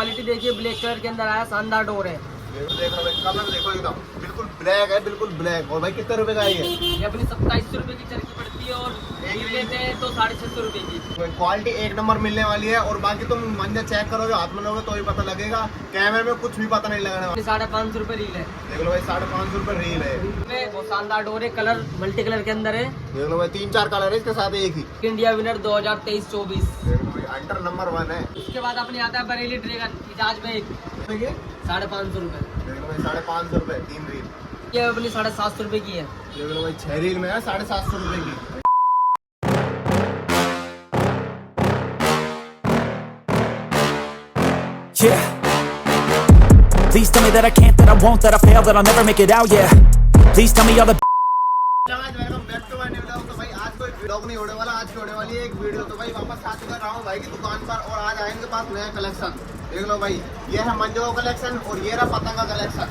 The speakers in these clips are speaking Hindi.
क्वालिटी देखिए, ब्लैक कलर के अंदर आया, शानदार डोर है। देख लो भाई, कलर देखो एकदम बिल्कुल ब्लैक है, बिल्कुल ब्लैक। और भाई कितने रुपए का है ये अपनी 2700 रुपए की चरखी पड़ती है और एक लेते हैं तो 650 रुपए की। क्वालिटी एक नंबर मिलने वाली है। और बाकी तुम मंजर चेक करोगे, हाथ में लोगे तो ही पता लगेगा, कैमरे में कुछ भी पता नहीं लगने वाला। 550 रुपए रील है। देख लो भाई, 550 रुपए रील है। वो शानदार डोर है, कलर मल्टी कलर के अंदर है। देख लो भाई, 3-4 कलर है इसके साथ एक ही। India winner 2023-24। देख लो भाई, अंडर नंबर 1 है। उसके बाद अपने आता है बरेली ड्रैगन, इजाज में 550 रुपए। देख लो भाई, 550 रुपए 3 रील। ये अपनी 750 रुपए की है। देख लो भाई, 6 रील में है 750 रुपए की। Yeah. Please tell me that I can't, that I won't, that I fail, that I'll never make it out, yeah. Please tell me all the welcome back to my new vlog. तो भाई आज कोई व्लॉग नहीं होने वाला, आज की होने वाली है एक वीडियो। तो भाई वापस आ चुका रहा हूँ भाई की दुकान पर और आज आएंगे पास नया कलेक्शन। देख लो भाई, ये है मंजो कलेक्शन और ये रहा पतंगा कलेक्शन।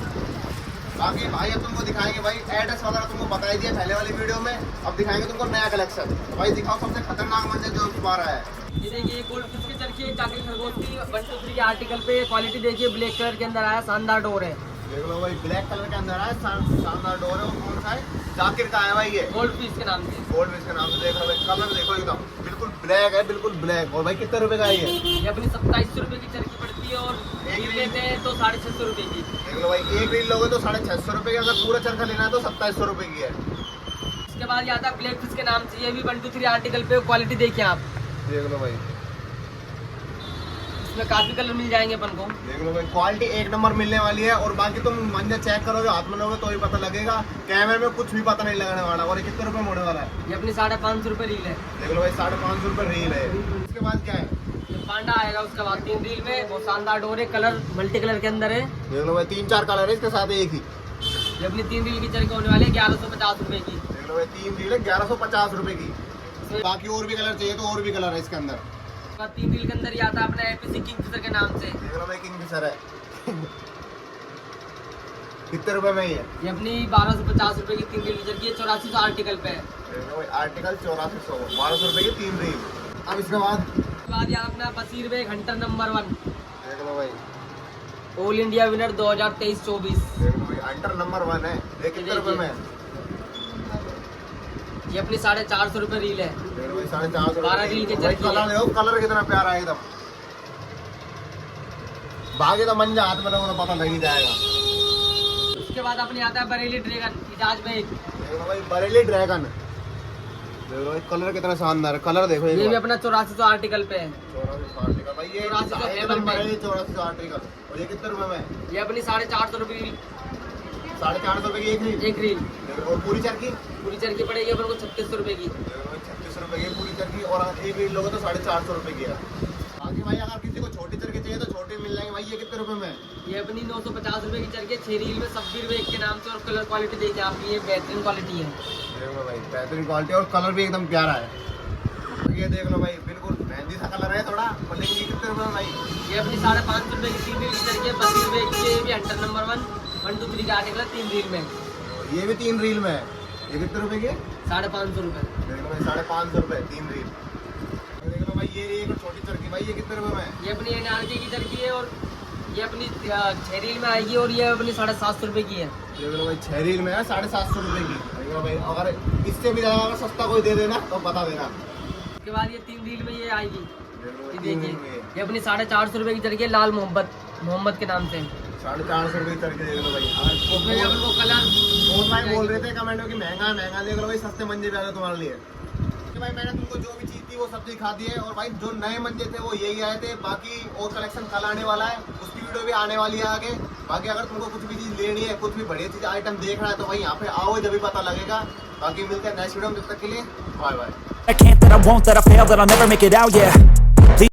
बाकी भाई अब तुमको दिखाएंगे भाई, एड्रेस वगैरह तुमको बताई दिया पहले वाली वीडियो में, अब दिखाएंगे तुमको नया कलेक्शन। तो भाई दिखाओ सबसे खतरनाक मंजर जो तुम्हारा है। ये देखिए गोल्ड फिश की चरखी है, जाकिर खरगोश की 123 के आर्टिकल पे। क्वालिटी देखिए, ब्लैक कलर के अंदर आया, शानदार डोर है। देख लो भाई, ब्लैक कलर के अंदर है, शानदार डोर है। वो कौन सा है? जाकिर का है भाई ये, गोल्ड फिश के नाम से। गोल्ड फिश के नाम से। देख लो भाई, कलर देखो एकदम बिल्कुल ब्लैक है, बिल्कुल ब्लैक। और भाई कितने रुपए का है ये अपनी 2700 रुपए की चरखी पड़ती है और एक लेते हैं तो 650 रुपए की। देख लो भाई, एक रील लोगे तो 650 रुपए की, अगर पूरा चरखा लेना है तो 2700 रुपए की है। उसके बाद ये आता है ब्लैक फिश के नाम से, ये भी 123 आर्टिकल पे। क्वालिटी देखिए आप, देख लो भाई, इसमें काफी कलर मिल जाएंगे अपन को। देख लो भाई, क्वालिटी एक नंबर मिलने वाली है। और बाकी तुम मंजर चेक करोगे, हाथ में लोगे तो ही पता लगेगा, कैमरे में कुछ भी पता नहीं लगने वाला। और ये कितने रुपए मोड़ने वाला है? ये अपनी 550 रुपए रील है। देख लो भाई, 550 रुपए रील है। उसके बाद क्या है? ये पांडा आएगा उसके बाद 3 रील में। वो शानदार डोर है, कलर मल्टी कलर के अंदर है। देख लो भाई, 3-4 कलर है इसके साथ एक ही। ये अपनी 3 रील की चरखी होने वाली है 1150 रुपए की। देख लो भाई, 3 रील है 1150 रुपए की। बाकी और भी कलर चाहिए तो और भी कलर है इसके अंदर। 3 रील के अंदर ये आता है अपना एपीसी किंगफिशर के नाम से। देख लो भाई, किंगफिशर है। कितने रुपए में ही है? ये अपनी 1250 रुपए की 3 रील की चरखी है, 8400 आर्टिकल पे है। देख लो भाई, आर्टिकल 8400, 1200 रुपए की 3 रील। अब इसके बाद ये अपना बसीर बेग हंटर नंबर 1, देख लो भाई, ऑल इंडिया विनर 2023-24। देख लो भाई, अंडर नंबर 1 है। ये कितने रुपए में है? ये अपनी 450 रुपए रील है। देख लो भाई, 450 12 रील के भाई, चरखी कलर देखो, कलर कितना प्यारा है एकदम। बाकी तो मंजा हाथ में लोगों को पता लग ही जाएगा। उसके बाद अपने आता है बरेली ड्रैगन, इजाज में 1। देख लो भाई, बरेली ड्रैगन। देख लो भाई, कलर कितना शानदार है, कलर देखो। ये भी अपना 8400 आर्टिकल पे है। 8400 आर्टिकल भाई, ये 8400 आर्टिकल। और ये कितने रुपए में है? ये अपनी 450 रुपए की 450 रुपए की एक रील। एक रील। और पूरी चरखी? पूरी चरखी पड़ेगी अपन को 3600 रुपए की। 36 रुपए की पूरी चरखी। और एक रील लोगे तो 450 रुपए की है। बाकी भाई अगर किसी को छोटी चरखी चाहिए तो छोटी मिल जाएंगे भाई। ये कितने रुपए में है? ये अपनी 950 रुपए की चरखी है, 6 रील में, सब्बीर बेग के नाम से। और कलर क्वालिटी देखिए आप, ये बेहतरीन क्वालिटी है। देख लो भाई, बेहतरीन क्वालिटी और कलर भी एकदम प्यारा है। ये देख लो भाई, बिल्कुल मेहंदी सा कलर है थोड़ा। लेकिन ये कितने रुपए में भाई? ये अपनी 550 रुपए की 3 रील की चरखी है, बसीर बेग की। ये भी हंटर नंबर 1, 123 का आर्टिकल 3 रील में। ये भी 3 रील में है। ये कितने रुपए की है? 550 रुपए। देख लो भाई, 550 रुपए 3 रील। देख लो भाई, ये एक छोटी चरखी भाई, ये कितने रुपए में है? ये अपनी एनआरके की चरखी है और ये अपनी 6 रील में आएगी। और ये अपनी 750 रुपए की है। देख लो भाई, 6 रील में है 750 रुपए की। देख लो भाई, अगर इससे भी ज़्यादा अगर सस्ता कोई दे देना तो बता देना। उसके बाद ये 3 रील में ये आएगी। देख लो ये भाई, 3 देखिए, रील में ये अपनी 450 रुपए की चरखी है, लाल मोहम्मद के नाम से। 450 रुपए की चरखी। देख लो भाई, उसमें भी अपन को कलर बहुत भाई बोल रहे थे कमेंट में कि महंगा है महंगा। देख लो भाई, सस्ते मंजे भी आ गए तुम्हारे लिए। तो भाई मैंने तुमको जो भी चीज़ थी वो सब दिखा दी है। और भाई जो नए मंजे थे वो यही आए थे। बाकी और कलेक्शन कल आने वाला है, उसकी वीडियो भी आने वाली है आगे। बाकी अगर तुमको कुछ भी चीज़ लेनी है, कुछ भी बढ़िया चीज़ आइटम देखना है तो भाई यहाँ पे आओ, जब भी पता लगेगा। बाकी मिलते हैं नेक्स्ट वीडियो में, तब तक के लिए bye bye. I can't, that I won't, that I fail, that I'll never make it out, yeah.